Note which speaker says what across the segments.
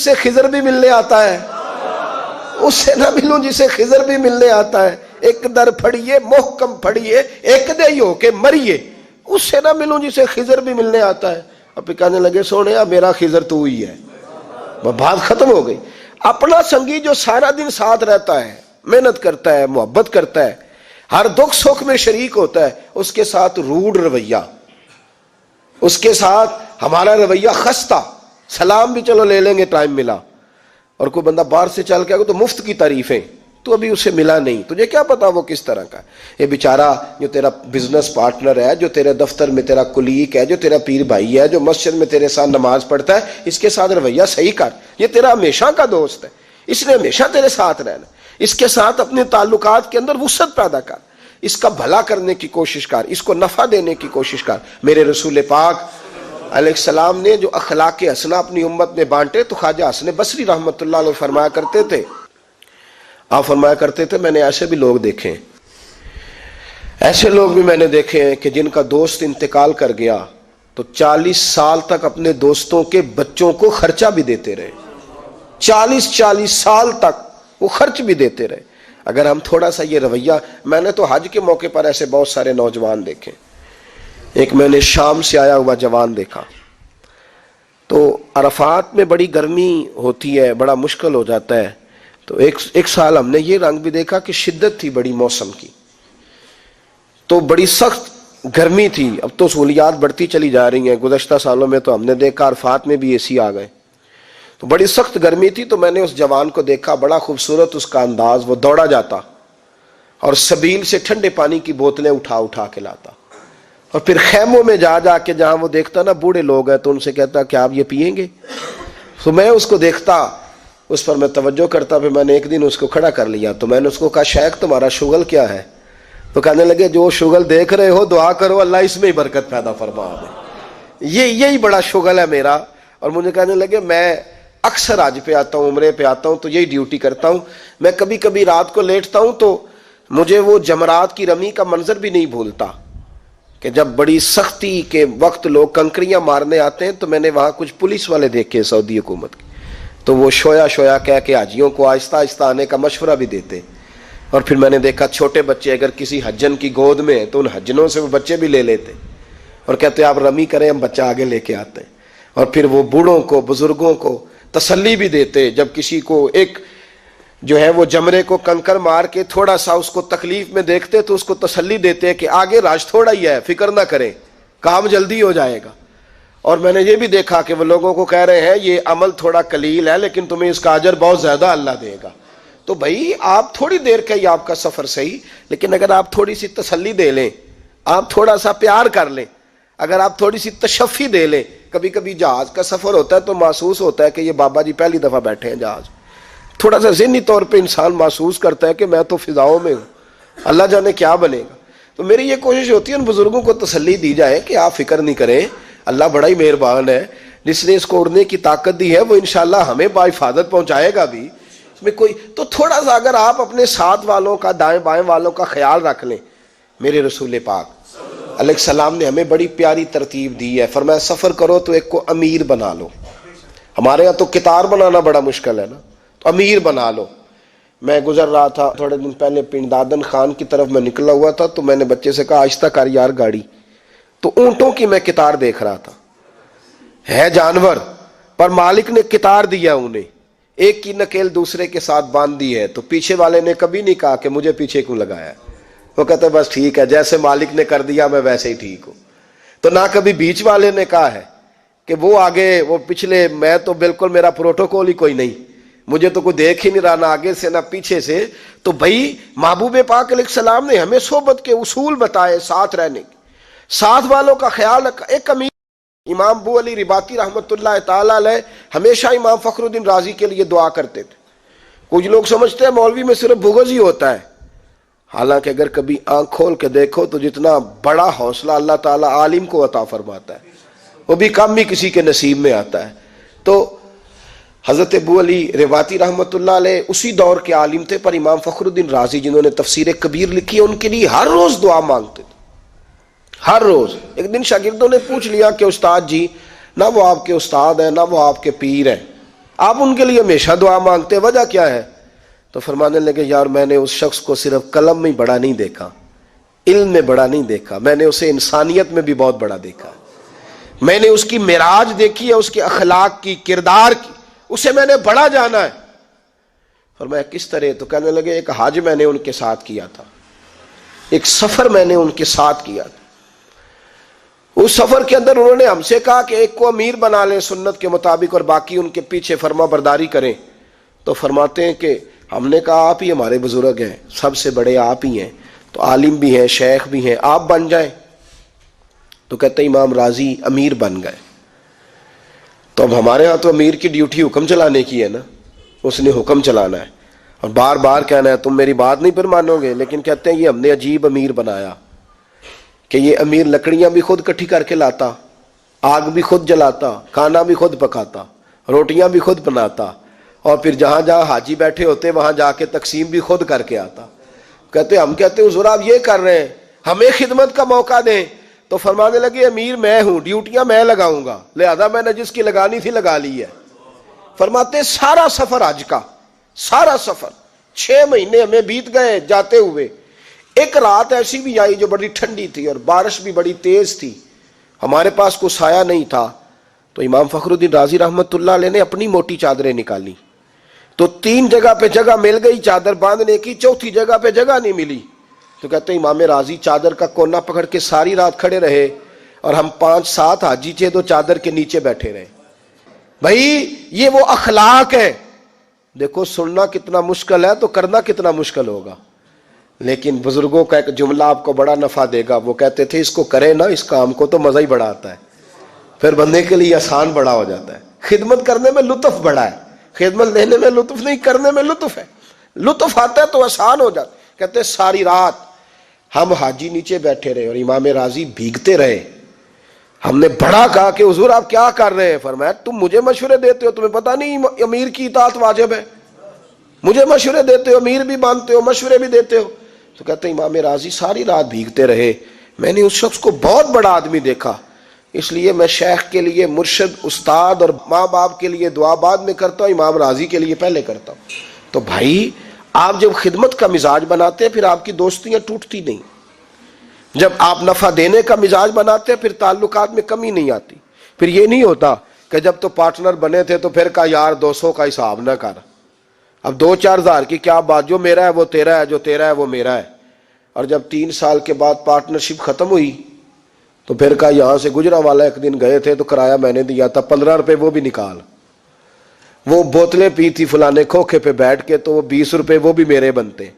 Speaker 1: سے خضر بھی ملنے آتا ہے، اس سے نہ ملوں جسے خضر بھی ملنے آتا ہے. ایک در پھڑیے محکم پھڑیے ایک دے ہو کے مریے، اس سے نہ ملوں جسے خضر بھی ملنے آتا ہے. اب پھر کہنے لگے سونے میرا خضر تو ہی ہے. بات ختم ہو گئی. اپنا سنگی جو سارا دن ساتھ رہتا ہے، محنت کرتا ہے، محبت کرتا ہے، ہر دکھ سکھ میں شریک ہوتا ہے، اس کے ساتھ روڈ رویہ، اس کے ساتھ ہمارا رویہ خستہ، سلام بھی چلو لے لیں گے ٹائم ملا، اور کوئی بندہ باہر سے چل کے آگے تو مفت کی تعریفیں، تو ابھی اسے ملا نہیں، تجھے کیا پتا وہ کس طرح کا ہے. یہ بیچارہ جو تیرا بزنس پارٹنر ہے، جو تیرے دفتر میں تیرا کلیگ ہے، جو تیرا پیر بھائی ہے، جو مسجد میں تیرے ساتھ نماز پڑھتا ہے، اس کے ساتھ رویہ صحیح کر. یہ تیرا ہمیشہ کا دوست ہے، اس نے ہمیشہ تیرے ساتھ رہنا. اس کے ساتھ اپنے تعلقات کے اندر وسعت پیدا کر، اس کا بھلا کرنے کی کوشش کر، اس کو نفع دینے کی کوشش کر. میرے رسول پاک علیہ السلام نے جو اخلاق حسنہ اپنی امت میں بانٹے تو خواجہ حسن بصری رحمۃ اللہ علیہ فرمایا کرتے تھے، آپ فرمایا کرتے تھے میں نے ایسے بھی لوگ دیکھے، ایسے لوگ بھی میں نے دیکھے ہیں کہ جن کا دوست انتقال کر گیا تو 40 سال تک اپنے دوستوں کے بچوں کو خرچہ بھی دیتے رہے. 40 سال تک وہ خرچ بھی دیتے رہے. اگر ہم تھوڑا سا یہ رویہ، میں نے تو حج کے موقع پر ایسے بہت سارے نوجوان دیکھے. ایک میں نے شام سے آیا ہوا جوان دیکھا، تو عرفات میں بڑی گرمی ہوتی ہے، بڑا مشکل ہو جاتا ہے. تو ایک سال ہم نے یہ رنگ بھی دیکھا کہ شدت تھی بڑی موسم کی، تو بڑی سخت گرمی تھی. اب تو سہولیات بڑھتی چلی جا رہی ہیں، گزشتہ سالوں میں تو ہم نے دیکھا عرفات میں بھی اے سی آ گئے، تو بڑی سخت گرمی تھی. تو میں نے اس جوان کو دیکھا، بڑا خوبصورت اس کا انداز، وہ دوڑا جاتا اور سبیل سے ٹھنڈے پانی کی بوتلیں اٹھا اٹھا کے لاتا، اور پھر خیموں میں جا جا کے جہاں وہ دیکھتا نا بوڑھے لوگ ہیں تو ان سے کہتا کیا آپ یہ پئیں گے؟ تو میں اس کو دیکھتا، اس پر میں توجہ کرتا. پھر میں نے ایک دن اس کو کھڑا کر لیا، تو میں نے اس کو کہا شیخ تمہارا شغل کیا ہے؟ تو کہنے لگے جو شغل دیکھ رہے ہو دعا کرو اللہ اس میں ہی برکت پیدا فرما دے. یہی بڑا شغل ہے میرا. اور مجھے کہنے لگے میں اکثر حج پہ آتا ہوں، عمرے پہ آتا ہوں تو یہی ڈیوٹی کرتا ہوں. میں کبھی کبھی رات کو لیٹتا ہوں تو مجھے وہ جمرات کی رمی کا منظر بھی نہیں بھولتا کہ جب بڑی سختی کے وقت لوگ کنکریاں مارنے آتے ہیں تو میں نے وہاں کچھ پولیس والے دیکھے سعودی حکومت کے، تو وہ شویا کہہ کے حاجیوں کو آہستہ آہستہ آنے کا مشورہ بھی دیتے. اور پھر میں نے دیکھا چھوٹے بچے اگر کسی حجن کی گود میں ہیں تو ان حجنوں سے وہ بچے بھی لے لیتے اور کہتے آپ رمی کریں ہم بچہ آگے لے کے آتے ہیں. اور پھر وہ بوڑھوں کو بزرگوں کو تسلی بھی دیتے، جب کسی کو ایک جو ہے وہ جمرے کو کنکر مار کے تھوڑا سا اس کو تکلیف میں دیکھتے تو اس کو تسلی دیتے کہ آگے راج تھوڑا ہی ہے، فکر نہ کریں، کام جلدی ہو جائے گا. اور میں نے یہ بھی دیکھا کہ وہ لوگوں کو کہہ رہے ہیں یہ عمل تھوڑا قلیل ہے لیکن تمہیں اس کا اجر بہت زیادہ اللہ دے گا. تو بھائی آپ تھوڑی دیر کا ہی آپ کا سفر صحیح، لیکن اگر آپ تھوڑی سی تسلی دے لیں، آپ تھوڑا سا پیار کر لیں، اگر آپ تھوڑی سی تشفی دے لیں. کبھی کبھی جہاز کا سفر ہوتا ہے تو محسوس ہوتا ہے کہ یہ بابا جی پہلی دفعہ بیٹھے ہیں جہاز، تھوڑا سا ذہنی طور پہ انسان محسوس کرتا ہے کہ میں تو فضاؤں میں ہوں، اللہ جانے کیا بنے گا. تو میری یہ کوشش ہوتی ہے ان بزرگوں کو تسلی دی جائے کہ آپ فکر نہیں کریں، اللہ بڑا ہی مہربان ہے، جس نے اس کو اڑنے کی طاقت دی ہے وہ انشاءاللہ ہمیں باحفاظت پہنچائے گا بھی. اس میں کوئی تو تھوڑا سا اگر آپ اپنے ساتھ والوں کا، دائیں بائیں والوں کا خیال رکھ لیں. میرے رسول پاک علیہ السلام نے ہمیں بڑی پیاری ترتیب دی ہے، فرمایا سفر کرو تو ایک کو امیر بنا لو. ہمارے یہاں تو کتار بنانا بڑا مشکل ہے نا، تو امیر بنا لو. میں گزر رہا تھا تھوڑے دن پہلے پنڈ دادن خان کی طرف میں نکلا ہوا تھا، تو میں نے بچے سے کہا آہستہ کر یار گاڑی. تو اونٹوں کی میں کتار دیکھ رہا تھا، ہے جانور پر مالک نے کتار دیا انہیں، ایک کی نکیل دوسرے کے ساتھ باندھ دی ہے. تو پیچھے والے نے کبھی نہیں کہا کہ مجھے پیچھے کیوں لگایا، وہ کہتے بس ٹھیک ہے جیسے مالک نے کر دیا میں ویسے ہی ٹھیک ہوں. تو نہ کبھی بیچ والے نے کہا ہے کہ وہ آگے وہ پچھلے، میں تو بالکل میرا پروٹوکول ہی کوئی نہیں، مجھے تو کوئی دیکھ ہی نہیں رہا نہ آگے سے نہ پیچھے سے. تو بھائی محبوب پاک علیہ السلام نے ہمیں صحبت کے اصول بتائے، ساتھ رہنے کے، ساتھ والوں کا خیال رکھا. ایک امیر امام ابو علی رباطی رحمۃ اللہ تعالی علیہ ہمیشہ امام فخر الدین رازی کے لیے دعا کرتے تھے. کچھ لوگ سمجھتے ہیں مولوی میں صرف بغض ہی ہوتا ہے، حالانکہ اگر کبھی آنکھ کھول کے دیکھو تو جتنا بڑا حوصلہ اللہ تعالیٰ عالم کو عطا فرماتا ہے وہ بھی کم ہی کسی کے نصیب میں آتا ہے. تو حضرت ابو علی رباطی رحمۃ اللہ علیہ اسی دور کے عالم تھے، پر امام فخر الدین رازی جنہوں نے تفسیر کبیر لکھی ہے ان کے لیے ہر روز دعا مانگتے تھے، ہر روز. ایک دن شاگردوں نے پوچھ لیا کہ استاد جی نہ وہ آپ کے استاد ہیں نہ وہ آپ کے پیر ہیں، آپ ان کے لیے ہمیشہ دعا مانگتے، وجہ کیا ہے؟ تو فرمانے لگے یار میں نے اس شخص کو صرف قلم میں بڑا نہیں دیکھا، علم میں بڑا نہیں دیکھا، میں نے اسے انسانیت میں بھی بہت بڑا دیکھا، میں نے اس کی معراج دیکھی ہے، اس کے اخلاق کی، کردار کی، اسے میں نے بڑا جانا ہے۔ فرمایا کس طرح؟ تو کہنے لگے ایک حج میں نے ان کے ساتھ کیا تھا، ایک سفر میں نے ان کے ساتھ کیا تھا، اس سفر کے اندر انہوں نے ہم سے کہا کہ ایک کو امیر بنا لیں سنت کے مطابق اور باقی ان کے پیچھے فرما برداری کریں۔ تو فرماتے ہیں کہ ہم نے کہا آپ ہی ہمارے بزرگ ہیں، سب سے بڑے آپ ہی ہیں، تو عالم بھی ہیں، شیخ بھی ہیں، آپ بن جائیں۔ تو کہتے ہیں امام راضی امیر بن گئے۔ تو اب ہمارے ہاں تو امیر کی ڈیوٹی حکم چلانے کی ہے نا، اس نے حکم چلانا ہے اور بار بار کہنا ہے تم میری بات نہیں پھر مانو گے، لیکن کہتے ہیں یہ ہم نے عجیب امیر بنایا کہ یہ امیر لکڑیاں بھی خود کٹھی کر کے لاتا، آگ بھی خود جلاتا، کھانا بھی خود پکاتا، روٹیاں بھی خود بناتا، اور پھر جہاں جہاں حاجی بیٹھے ہوتے وہاں جا کے تقسیم بھی خود کر کے آتا۔ کہتے ہم کہتے حضور آپ یہ کر رہے ہیں، ہمیں خدمت کا موقع دیں۔ تو فرمانے لگے امیر میں ہوں، ڈیوٹیاں میں لگاؤں گا، لہذا میں نے جس کی لگانی تھی لگا لی ہے۔ فرماتے سارا سفر حج کا، سارا سفر 6 مہینے ہمیں بیت گئے جاتے ہوئے، ایک رات ایسی بھی آئی جو بڑی ٹھنڈی تھی اور بارش بھی بڑی تیز تھی، ہمارے پاس کوئی سایہ نہیں تھا، تو امام فخر الدین رازی رحمت اللہ علیہ نے اپنی موٹی چادریں نکالی، تو 3 جگہ پہ جگہ مل گئی چادر باندھنے کی، 4تھی جگہ پہ جگہ نہیں ملی۔ تو کہتے ہیں امام راضی چادر کا کونا پکڑ کے ساری رات کھڑے رہے، اور ہم 5-7 حاجی تھے تو چادر کے نیچے بیٹھے رہے۔ بھائی یہ وہ اخلاق ہے، دیکھو سننا کتنا مشکل ہے تو کرنا کتنا مشکل ہوگا، لیکن بزرگوں کا ایک جملہ آپ کو بڑا نفع دے گا، وہ کہتے تھے اس کو کرے نا اس کام کو تو مزہ ہی بڑا آتا ہے، پھر بندے کے لیے آسان بڑا ہو جاتا ہے۔ خدمت کرنے میں لطف بڑا ہے، خدمت لینے میں لطف نہیں، کرنے میں لطف ہے، لطف آتا ہے تو آسان ہو جاتا ہے۔ کہتے ساری رات ہم حاجی نیچے بیٹھے رہے اور امام راضی بھیگتے رہے۔ ہم نے بڑا کہا کہ حضور آپ کیا کر رہے ہیں؟ فرمایا تم مجھے مشورے دیتے ہو، تمہیں پتہ نہیں امیر کی اطاعت واجب ہے، مجھے مشورے دیتے ہو، امیر بھی مانتے ہو، مشورے بھی دیتے ہو۔ تو کہتے ہیں امام راضی ساری رات بھیگتے رہے، میں نے اس شخص کو بہت بڑا آدمی دیکھا، اس لیے میں شیخ کے لیے مرشد استاد اور ماں باپ کے لیے دعا بعد میں کرتا ہوں، امام راضی کے لیے پہلے کرتا ہوں۔ تو بھائی آپ جب خدمت کا مزاج بناتے ہیں پھر آپ کی دوستیاں ٹوٹتی نہیں، جب آپ نفع دینے کا مزاج بناتے ہیں پھر تعلقات میں کمی نہیں آتی۔ پھر یہ نہیں ہوتا کہ جب تو پارٹنر بنے تھے تو پھر کہا یار 200 کا حساب نہ کر، اب 2-4 ہزار کی کیا بات، جو میرا ہے وہ تیرا ہے، جو تیرا ہے وہ میرا ہے۔ اور جب 3 سال کے بعد پارٹنرشپ ختم ہوئی تو پھر کہا یہاں سے گجرا والا ایک دن گئے تھے تو کرایہ میں نے دیا تھا 15 روپے وہ بھی نکال، وہ بوتلیں پی تھی فلانے کھوکھے پہ بیٹھ کے تو وہ 20 روپے وہ بھی میرے بنتے۔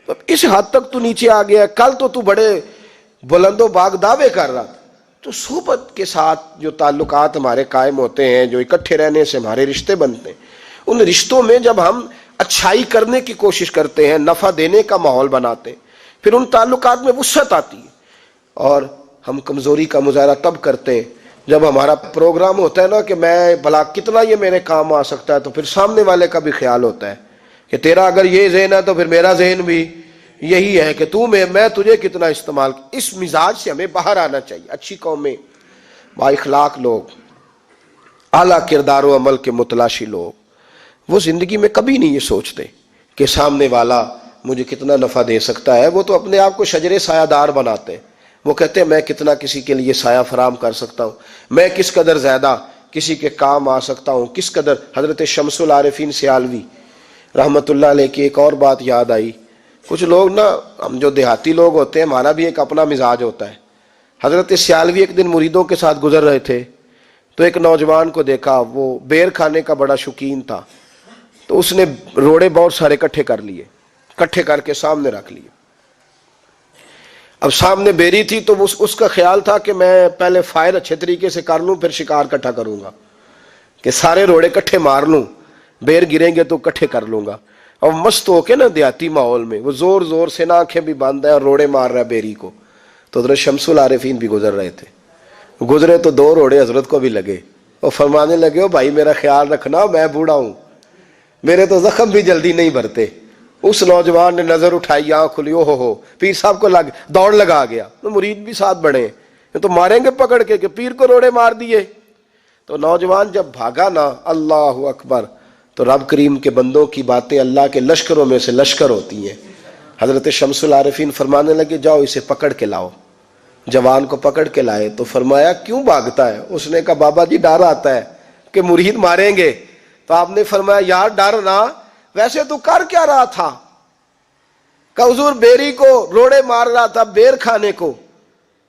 Speaker 1: تو اس حد تک تو نیچے آ گیا، کل تو بڑے بلند و باغ دعوے کر رہا تھا۔ تو صحبت کے ساتھ جو تعلقات ہمارے قائم ہوتے ہیں، جو اکٹھے رہنے سے ہمارے رشتے بنتے ہیں، ان رشتوں میں جب ہم اچھائی کرنے کی کوشش کرتے ہیں، نفع دینے کا ماحول بناتے ہیں، پھر ان تعلقات میں وسعت آتی ہے۔ اور ہم کمزوری کا مظاہرہ تب کرتے ہیں جب ہمارا پروگرام ہوتا ہے نا کہ میں بھلا کتنا یہ میرے کام آ سکتا ہے، تو پھر سامنے والے کا بھی خیال ہوتا ہے کہ تیرا اگر یہ ذہن ہے تو پھر میرا ذہن بھی یہی ہے کہ میں تجھے کتنا استعمال۔ اس مزاج سے ہمیں باہر آنا چاہیے۔ اچھی قومیں، با اخلاق لوگ، اعلیٰ کردار و عمل کے متلاشی لوگ، وہ زندگی میں کبھی نہیں یہ سوچتے کہ سامنے والا مجھے کتنا نفع دے سکتا ہے، وہ تو اپنے آپ کو شجر سایہ دار بناتے ہیں۔ وہ کہتے ہیں میں کتنا کسی کے لیے سایہ فراہم کر سکتا ہوں، میں کس قدر زیادہ کسی کے کام آ سکتا ہوں، کس قدر۔ حضرت شمس العارفین سیالوی رحمت اللہ علیہ کی ایک اور بات یاد آئی۔ کچھ لوگ نا، ہم جو دیہاتی لوگ ہوتے ہیں ہمارا بھی ایک اپنا مزاج ہوتا ہے۔ حضرت سیالوی ایک دن مریدوں کے ساتھ گزر رہے تھے تو ایک نوجوان کو دیکھا، وہ بیر کھانے کا بڑا شوقین تھا، تو اس نے روڑے بہت سارے اکٹھے کر لیے، اکٹھے کر کے سامنے رکھ لیے۔ اب سامنے بیری تھی تو اس کا خیال تھا کہ میں پہلے فائر اچھے طریقے سے کر لوں پھر شکار اکٹھا کروں گا، کہ سارے روڑے اکٹھے مار لوں، بیر گریں گے تو اکٹھے کر لوں گا۔ اور مست ہو کے نا دیہاتی ماحول میں وہ زور زور سے نا آنکھیں بھی بند ہے اور روڑے مار رہا ہے بیری کو۔ تو حضرت شمس العارفین بھی گزر رہے تھے، گزرے تو 2 روڑے حضرت کو بھی لگے، اور فرمانے لگے بھائی میرا خیال رکھنا، میں بوڑھا ہوں، میرے تو زخم بھی جلدی نہیں بھرتے۔ اس نوجوان نے نظر اٹھائی، آنکھ کھلی، او ہو، پیر صاحب کو دوڑ لگا گیا۔ تو مرید بھی ساتھ بڑھے ہیں تو ماریں گے پکڑ کے کہ پیر کو روڑے مار دیے۔ تو نوجوان جب بھاگا نا، اللہ اکبر، تو رب کریم کے بندوں کی باتیں اللہ کے لشکروں میں سے لشکر ہوتی ہیں۔ حضرت شمس العارفین فرمانے لگے جاؤ اسے پکڑ کے لاؤ۔ جوان کو پکڑ کے لائے تو فرمایا کیوں بھاگتا ہے؟ اس نے کہا بابا جی ڈر آتا ہے کہ مرید ماریں گے۔ تو آپ نے فرمایا یار ڈر نہ، ویسے تو کر کیا رہا تھا؟ کہ حضور بیری کو روڑے مار رہا تھا بیر کھانے کو۔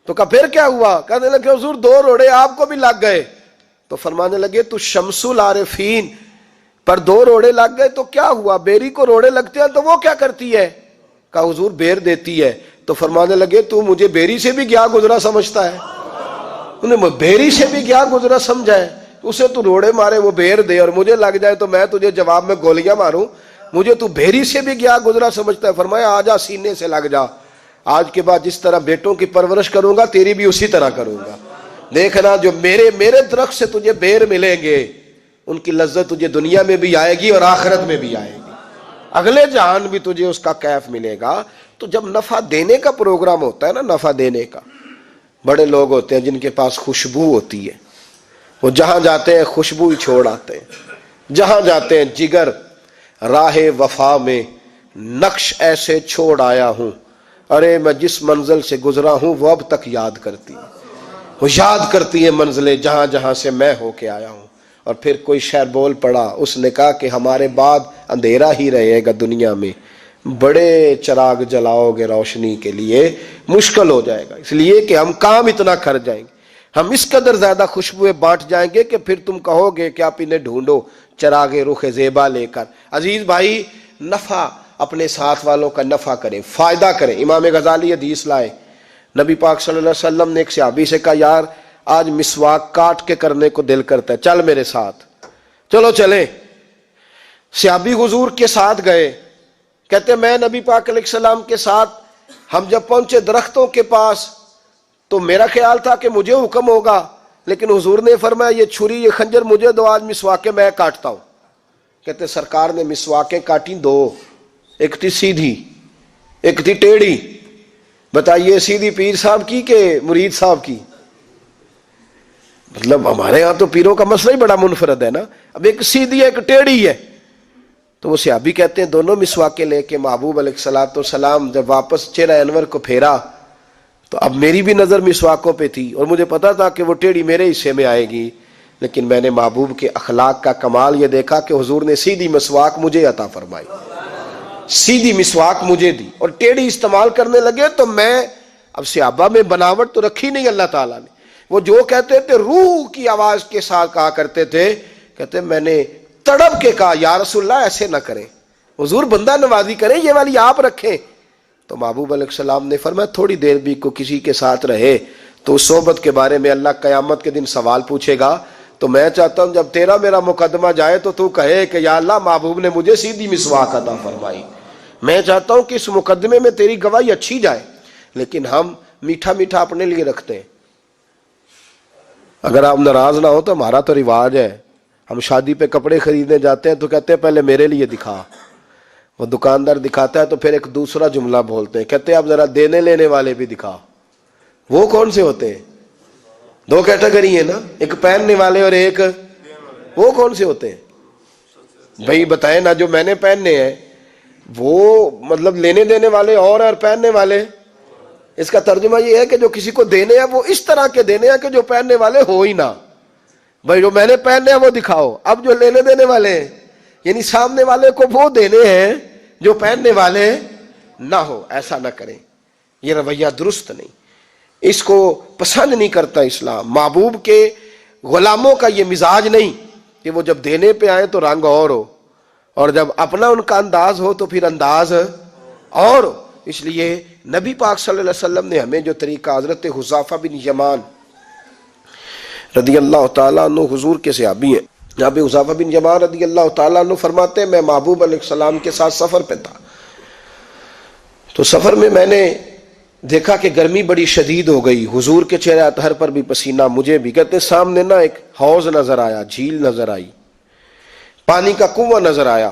Speaker 1: تو کہا پھر کیا ہوا؟ کہنے لگے حضور 2 روڑے آپ کو بھی لگ گئے۔ تو فرمانے لگے تو شمس العارفین پر 2 روڑے لگ گئے تو کیا ہوا؟ بیری کو روڑے لگتے ہیں تو وہ کیا کرتی ہے؟ کہا حضور بیر دیتی ہے۔ تو فرمانے لگے تو مجھے بیری سے بھی گیا گزرا سمجھتا ہے؟ انہیں بیری سے بھی گیا گزرا سمجھا ہے؟ اسے تو روڑے مارے وہ بیر دے اور مجھے لگ جائے تو میں تجھے جواب میں گولیاں ماروں، مجھے تو بیری سے بھی گیا گزرا سمجھتا ہے؟ فرمایا آجا سینے سے لگ جا، آج کے بعد جس طرح بیٹوں کی پرورش کروں گا تیری بھی اسی طرح کروں گا۔ دیکھنا جو میرے درخت سے تجھے بیر ملیں گے ان کی لذت تجھے دنیا میں بھی آئے گی اور آخرت میں بھی آئے گی، اگلے جہان بھی تجھے اس کا کیف ملے گا۔ تو جب نفع دینے کا پروگرام ہوتا ہے نا، نفع دینے کا، بڑے لوگ ہوتے ہیں جن کے پاس خوشبو ہوتی ہے، وہ جہاں جاتے ہیں خوشبو ہی چھوڑ آتے ہیں، جہاں جاتے ہیں جگر راہ وفا میں نقش ایسے چھوڑ آیا ہوں، ارے میں جس منزل سے گزرا ہوں وہ اب تک یاد کرتی ہے، وہ یاد کرتی ہے منزلیں جہاں جہاں سے میں ہو کے آیا ہوں۔ اور پھر کوئی شعر بول پڑا، اس نے کہا کہ ہمارے بعد اندھیرا ہی رہے گا دنیا میں، بڑے چراغ جلاؤ گے روشنی کے لیے مشکل ہو جائے گا، اس لیے کہ ہم کام اتنا کر جائیں گے، ہم اس قدر زیادہ خوشبوئیں بانٹ جائیں گے کہ پھر تم کہو گے کہ آپ انہیں ڈھونڈو چراغ رخ زیبا لے کر۔ عزیز بھائی، نفع اپنے ساتھ والوں کا نفع کریں، فائدہ کریں۔ امام غزالی حدیث لائے، نبی پاک صلی اللہ علیہ وسلم نے ایک صحابی سے کہا یار آج مسواک کاٹ کے کرنے کو دل کرتا ہے، چل میرے ساتھ۔ چلو چلیں۔ صحابی حضور کے ساتھ گئے، کہتے میں نبی پاک علیہ السلام کے ساتھ ہم جب پہنچے درختوں کے پاس تو میرا خیال تھا کہ مجھے حکم ہوگا، لیکن حضور نے فرمایا یہ چھری یہ خنجر مجھے دو، آج مسواکیں میں کاٹتا ہوں۔ کہتے سرکار نے مسواکیں کاٹی 2، ایک تھی سیدھی ایک تھی ٹیڑھی۔ بتائیے سیدھی پیر صاحب کی کہ مرید صاحب کی؟ مطلب ہمارے ہاں تو پیروں کا مسئلہ ہی بڑا منفرد ہے نا، اب ایک سیدھی ہے ایک ٹیڑھی ہے۔ تو وہ صحابی کہتے ہیں دونوں مسواکیں لے کے محبوب علیہ الصلوۃ والسلام جب واپس چہرہ انور کو پھیرا تو اب میری بھی نظر مسواکوں پہ تھی اور مجھے پتا تھا کہ وہ ٹیڑھی میرے حصے میں آئے گی، لیکن میں نے محبوب کے اخلاق کا کمال یہ دیکھا کہ حضور نے سیدھی مسواک مجھے عطا فرمائی، سیدھی مسواک مجھے دی، اور ٹیڑھی استعمال کرنے لگے تو میں اب صحابہ میں بناوٹ تو رکھی نہیں اللہ تعالیٰ نے، وہ جو کہتے تھے روح کی آواز کے ساتھ کہا کرتے تھے، کہتے میں نے تڑپ کے کہا یا رسول اللہ ایسے نہ کریں، حضور بندہ نوازی کریں، یہ والی آپ رکھیں۔ تو محبوب علیہ السلام نے فرمایا تھوڑی دیر بھی کو کسی کے ساتھ رہے تو اس صحبت کے بارے میں اللہ قیامت کے دن سوال پوچھے گا، تو میں چاہتا ہوں جب تیرا میرا مقدمہ جائے تو کہے کہ یا اللہ محبوب نے مجھے سیدھی مسواک عطا فرمائی۔ میں چاہتا ہوں کہ اس مقدمے میں تیری گواہی اچھی جائے، لیکن ہم میٹھا میٹھا اپنے لیے رکھتے ہیں۔ اگر آپ ناراض نہ ہو تو ہمارا تو رواج ہے، ہم شادی پہ کپڑے خریدنے جاتے ہیں تو کہتے ہیں پہلے میرے لیے دکھا، وہ دکاندار دکھاتا ہے تو پھر ایک دوسرا جملہ بولتے ہیں، کہتے ہیں اب ذرا دینے لینے والے بھی دکھا۔ وہ کون سے ہوتے ہیں؟ 2 کیٹیگری ہیں نا، ایک پہننے والے اور ایک، وہ کون سے ہوتے ہیں بھائی بتائیں نا؟ جو میں نے پہننے ہیں وہ مطلب لینے دینے والے اور پہننے والے، اس کا ترجمہ یہ ہے کہ جو کسی کو دینے ہیں وہ اس طرح کے دینے ہیں کہ جو پہننے والے ہو ہی نہ، بھائی جو میں نے پہننے ہیں وہ دکھاؤ۔ اب جو لینے دینے والے ہیں یعنی سامنے والے کو وہ دینے ہیں جو پہننے والے نہ ہو، ایسا نہ کریں، یہ رویہ درست نہیں، اس کو پسند نہیں کرتا اسلام۔ محبوب کے غلاموں کا یہ مزاج نہیں کہ وہ جب دینے پہ آئیں تو رنگ اور ہو، اور جب اپنا ان کا انداز ہو تو پھر انداز اور ہو۔ اس لیے نبی پاک صلی اللہ علیہ وسلم نے ہمیں جو طریقہ، حضرت حذیفہ بن یمان رضی اللہ تعالیٰ عنہ حضور کے صحابی ہیں، جناب حذیفہ بن یمان رضی اللہ تعالیٰ عنہ فرماتے ہیں میں محبوب علیہ السلام کے ساتھ سفر پہ تھا، تو سفر میں نے دیکھا کہ گرمی بڑی شدید ہو گئی، حضور کے چہرہ اطہر پر بھی پسینہ، مجھے بھی۔ کہتے سامنے نا ایک حوض نظر آیا، جھیل نظر آئی، پانی کا کنواں نظر آیا،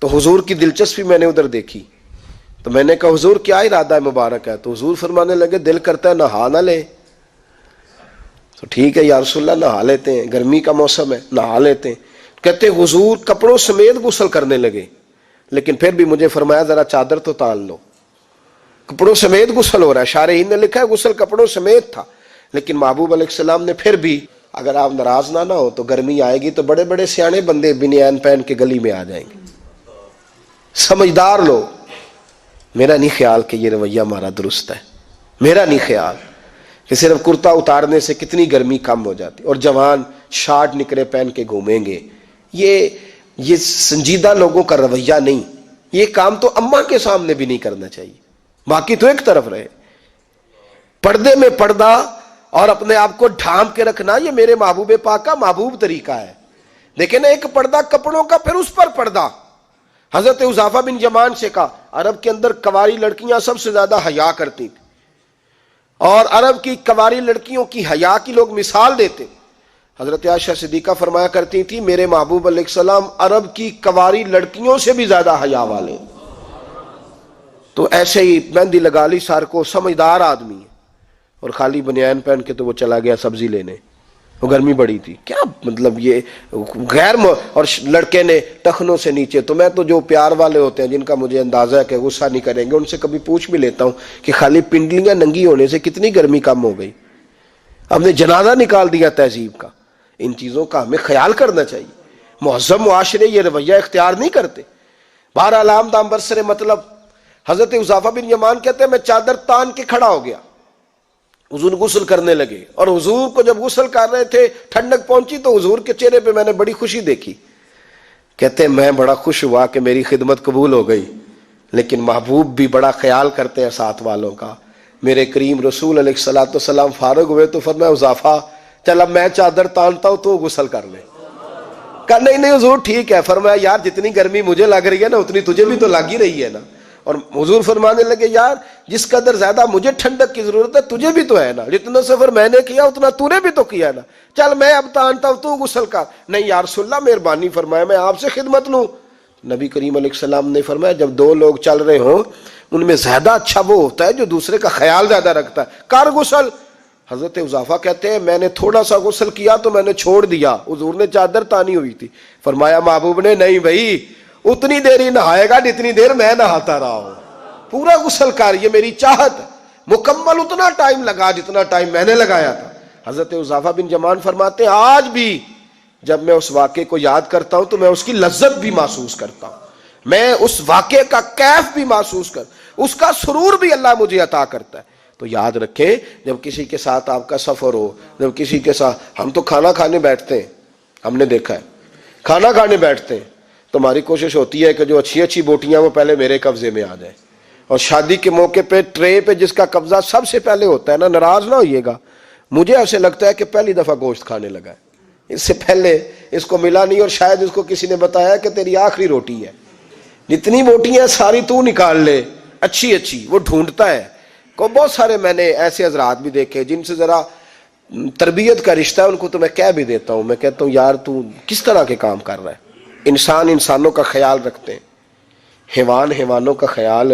Speaker 1: تو حضور کی دلچسپی میں نے ادھر دیکھی، تو میں نے کہا حضور کیا ارادہ ہے مبارک ہے؟ تو حضور فرمانے لگے دل کرتا ہے نہا نہ لے۔ تو ٹھیک ہے یا رسول اللہ نہا لیتے ہیں، گرمی کا موسم ہے نہا لیتے ہیں۔ کہتے حضور کپڑوں سمیت غسل کرنے لگے، لیکن پھر بھی مجھے فرمایا ذرا چادر تو تان لو. کپڑوں سمیت غسل ہو رہا ہے، شارحین نے لکھا ہے غسل کپڑوں سمیت تھا، لیکن محبوب علیہ السلام نے پھر بھی، اگر آپ ناراض نہ ہو تو گرمی آئے گی تو بڑے بڑے سیانے بندے بنیان پہن کے گلی میں آ جائیں گے، سمجھدار لوگ. میرا نہیں خیال کہ یہ رویہ ہمارا درست ہے، میرا نہیں خیال کہ صرف کرتا اتارنے سے کتنی گرمی کم ہو جاتی، اور جوان شارٹ نکرے پہن کے گھومیں گے. یہ سنجیدہ لوگوں کا رویہ نہیں. یہ کام تو اماں کے سامنے بھی نہیں کرنا چاہیے. باقی تو ایک طرف رہے، پردے میں پردہ اور اپنے آپ کو ڈھانپ کے رکھنا یہ میرے محبوب پاک کا محبوب طریقہ ہے. لیکن ایک پردہ کپڑوں کا، پھر اس پر پردہ. حضرت حذیفہ بن یمان سے کہا عرب کے اندر کنواری لڑکیاں سب سے زیادہ حیا کرتی تھیں، اور عرب کی کنواری لڑکیوں کی حیا کی لوگ مثال دیتے. حضرت عائشہ صدیقہ فرمایا کرتی تھی میرے محبوب علیہ السلام عرب کی کنواری لڑکیوں سے بھی زیادہ حیا والے. تو ایسے ہی مہندی لگا لی سار کو، سمجھدار آدمی ہے، اور خالی بنیان پہن کے تو وہ چلا گیا سبزی لینے. وہ گرمی بڑی تھی، کیا مطلب یہ غیر اور لڑکے نے ٹخنوں سے نیچے. تو میں تو جو پیار والے ہوتے ہیں جن کا مجھے اندازہ ہے کہ غصہ نہیں کریں گے، ان سے کبھی پوچھ بھی لیتا ہوں کہ خالی پنڈلیاں ننگی ہونے سے کتنی گرمی کم ہو گئی. ہم نے جنازہ نکال دیا تہذیب کا. ان چیزوں کا ہمیں خیال کرنا چاہیے. مہذب معاشرے یہ رویہ اختیار نہیں کرتے. بہرحال عام دام برسر مطلب حضرت حذیفہ بن یمان کہتے ہیں میں چادر تان کے کھڑا ہو گیا، حضور غسل کرنے لگے، اور حضور کو جب غسل کر رہے تھے ٹھنڈک پہنچی تو حضور کے چہرے پہ میں نے بڑی خوشی دیکھی. کہتے ہیں میں بڑا خوش ہوا کہ میری خدمت قبول ہو گئی، لیکن محبوب بھی بڑا خیال کرتے ہیں ساتھ والوں کا. میرے کریم رسول علیہ الصلوۃ والسلام فارغ ہوئے تو فرمایا حذیفہ چل اب میں چادر تانتا ہوں تو غسل کر لے. کہا نہیں حضور ٹھیک ہے. فرمایا یار جتنی گرمی مجھے لگ رہی ہے نا اتنی تجھے بھی تو لگ ہی رہی ہے نا. اور حضور فرمانے لگے یار جس قدر زیادہ مجھے ٹھنڈک کی ضرورت ہے تجھے بھی تو ہے نا، جتنا سفر میں نے کیا اتنا تو نے بھی تو کیا نا، چل میں اب تانتا ہوں تو غسل کر. نہیں یا رسول اللہ مہربانی فرمایا میں آپ سے خدمت لوں. نبی کریم علیہ السلام نے فرمایا جب دو لوگ چل رہے ہوں ان میں زیادہ اچھا وہ ہوتا ہے جو دوسرے کا خیال زیادہ رکھتا ہے، کر غسل. حضرت حذیفہ کہتے ہیں میں نے تھوڑا سا غسل کیا تو میں نے چھوڑ دیا، حضور نے چادر تانی ہوئی تھی. فرمایا محبوب نے نہیں بھائی اتنی دیر ہی نہائے گا جتنی دیر میں نہاتا رہا ہوں، پورا غسل کر، یہ میری چاہت ہے. مکمل اتنا ٹائم لگا جتنا ٹائم میں نے لگایا تھا. حضرت حذیفہ بن یمان فرماتے ہیں آج بھی جب میں اس واقعے کو یاد کرتا ہوں تو میں اس کی لذت بھی محسوس کرتا ہوں، میں اس واقعے کا کیف بھی محسوس اس کا سرور بھی اللہ مجھے عطا کرتا ہے. تو یاد رکھیں جب کسی کے ساتھ آپ کا سفر ہو، جب کسی کے ساتھ ہم تو کھانا کھانے بیٹھتے ہیں، ہم نے دیکھا ہے کھانا کھانے بیٹھتے ہیں تو ہماری کوشش ہوتی ہے کہ جو اچھی اچھی بوٹیاں وہ پہلے میرے قبضے میں آ جائیں. اور شادی کے موقع پہ ٹرے پہ جس کا قبضہ سب سے پہلے ہوتا ہے نا، ناراض نہ ہوئیے گا، مجھے ایسے لگتا ہے کہ پہلی دفعہ گوشت کھانے لگا ہے، اس سے پہلے اس کو ملا نہیں، اور شاید اس کو کسی نے بتایا کہ تیری آخری روٹی ہے، جتنی بوٹیاں ساری تو نکال لے اچھی اچھی. وہ ڈھونڈتا ہے کو. بہت سارے میں نے ایسے حضرات بھی دیکھے جن سے ذرا تربیت کا رشتہ ہے، ان کو تو میں کہہ بھی دیتا ہوں، میں کہتا ہوں یار تو کس طرح کے کام کر رہا ہے. انسان انسانوں کا خیال رکھتے ہیں، حیوان حیوانوں کا خیال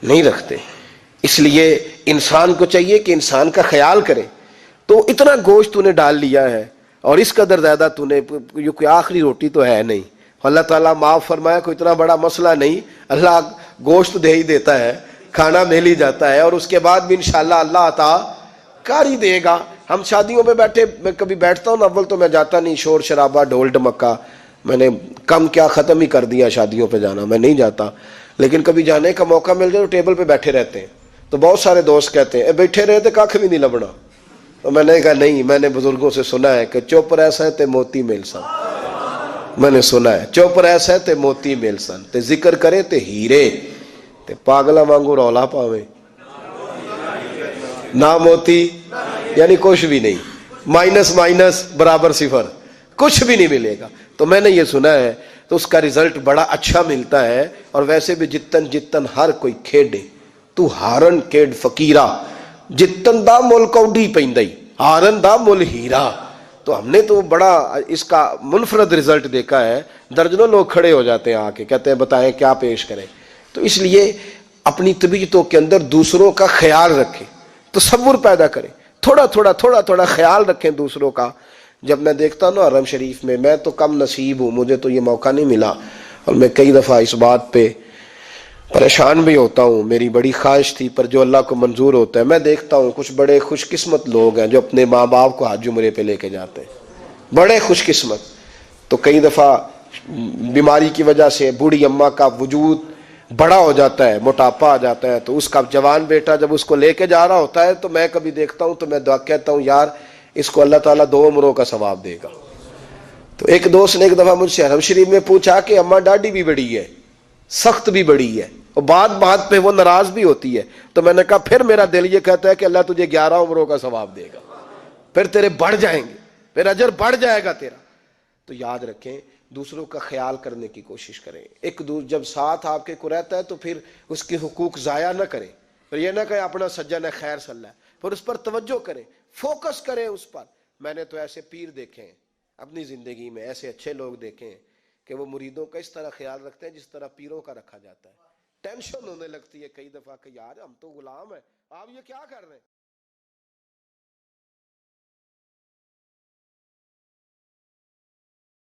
Speaker 1: نہیں رکھتے. اس لیے انسان کو چاہیے کہ انسان کا خیال کرے. تو اتنا گوشت تو نے ڈال لیا ہے اور اس قدر زیادہ تو نے، یہ کوئی آخری روٹی تو ہے نہیں. اللہ تعالیٰ معاف فرمایا کوئی اتنا بڑا مسئلہ نہیں، اللہ گوشت دے ہی دیتا ہے، کھانا مل ہی جاتا ہے، اور اس کے بعد بھی انشاءاللہ اللہ عطا کر ہی دے گا. ہم شادیوں میں بیٹھے، میں کبھی بیٹھتا ہوں نا، اول تو میں جاتا نہیں، شور شرابہ ڈھول ڈمکا میں نے کم کیا ختم ہی کر دیا شادیوں پہ جانا، میں نہیں جاتا. لیکن کبھی جانے کا موقع مل جائے تو ٹیبل پہ بیٹھے رہتے ہیں تو بہت سارے دوست کہتے ہیں بیٹھے رہے تو کھ بھی نہیں لبنا. تو میں نے کہا نہیں، میں نے بزرگوں سے سنا ہے کہ چپ رہسا تے موتی مل سن. میں نے سنا ہے چپ رہسا تے موتی مل سن، تے ذکر کرے تے ہیرے، تے پاگلا وانگو رولا پاوے نہ موتی، یعنی کچھ بھی نہیں، مائنس مائنس برابر صفر، کچھ بھی نہیں ملے گا. تو میں نے یہ سنا ہے تو اس کا رزلٹ بڑا اچھا ملتا ہے. اور ویسے بھی جتن جتن ہر کوئی کھیڈے تو ہارن کھیڈ فقیرہ، جتن دا مل کوڈی پیندائی ہارن دا مل ہیرا. تو ہم نے تو بڑا اس کا منفرد رزلٹ دیکھا ہے. درجنوں لوگ کھڑے ہو جاتے ہیں آ کے، کہتے ہیں بتائیں کیا پیش کریں. تو اس لیے اپنی طبیعتوں کے اندر دوسروں کا خیال رکھیں، تصور پیدا کریں، تھوڑا تھوڑا خیال رکھیں دوسروں کا. جب میں دیکھتا ہوں نا حرم شریف میں تو کم نصیب ہوں، مجھے تو یہ موقع نہیں ملا، اور میں کئی دفعہ اس بات پہ پریشان بھی ہوتا ہوں، میری بڑی خواہش تھی، پر جو اللہ کو منظور ہوتا ہے۔ میں دیکھتا ہوں کچھ بڑے خوش قسمت لوگ ہیں جو اپنے ماں باپ کو حج عمرے پہ لے کے جاتے ہیں، بڑے خوش قسمت۔ تو کئی دفعہ بیماری کی وجہ سے بوڑھی اماں کا وجود بڑا ہو جاتا ہے، موٹاپا آ جاتا ہے، تو اس کا جوان بیٹا جب اس کو لے کے جا رہا ہوتا ہے تو میں کبھی دیکھتا ہوں تو میں دعا کہتا ہوں یار اس کو اللہ تعالیٰ 2 عمروں کا ثواب دے گا۔ تو ایک دوست نے ایک دفعہ مجھ سے حرم شریف میں پوچھا کہ اماں ڈاڈی بھی بڑی ہے، سخت بھی بڑی ہے، اور بات پہ وہ ناراض بھی ہوتی ہے، تو میں نے کہا پھر میرا دل یہ کہتا ہے کہ اللہ تجھے 11 عمروں کا ثواب دے گا، پھر تیرے بڑھ جائیں گے، پھر اجر بڑھ جائے گا تیرا۔ تو یاد رکھیں دوسروں کا خیال کرنے کی کوشش کریں، جب ساتھ آپ کے کو رہتا ہے تو پھر اس کے حقوق ضائع نہ کریں، پھر یہ نہ کہیں اپنا سجن ہے خیر صلی اللہ ہے، پھر اس پر توجہ کریں، فوکس کریں اس پر۔ میں نے تو ایسے پیر دیکھے ہیں اپنی زندگی میں، ایسے اچھے لوگ دیکھے ہیں کہ وہ مریدوں کا اس طرح خیال رکھتے ہیں جس طرح پیروں کا رکھا جاتا ہے۔ ٹینشن ہونے لگتی ہے کئی دفعہ کہ یار ہم تو غلام ہیں، آپ یہ کیا کر رہے ہیں۔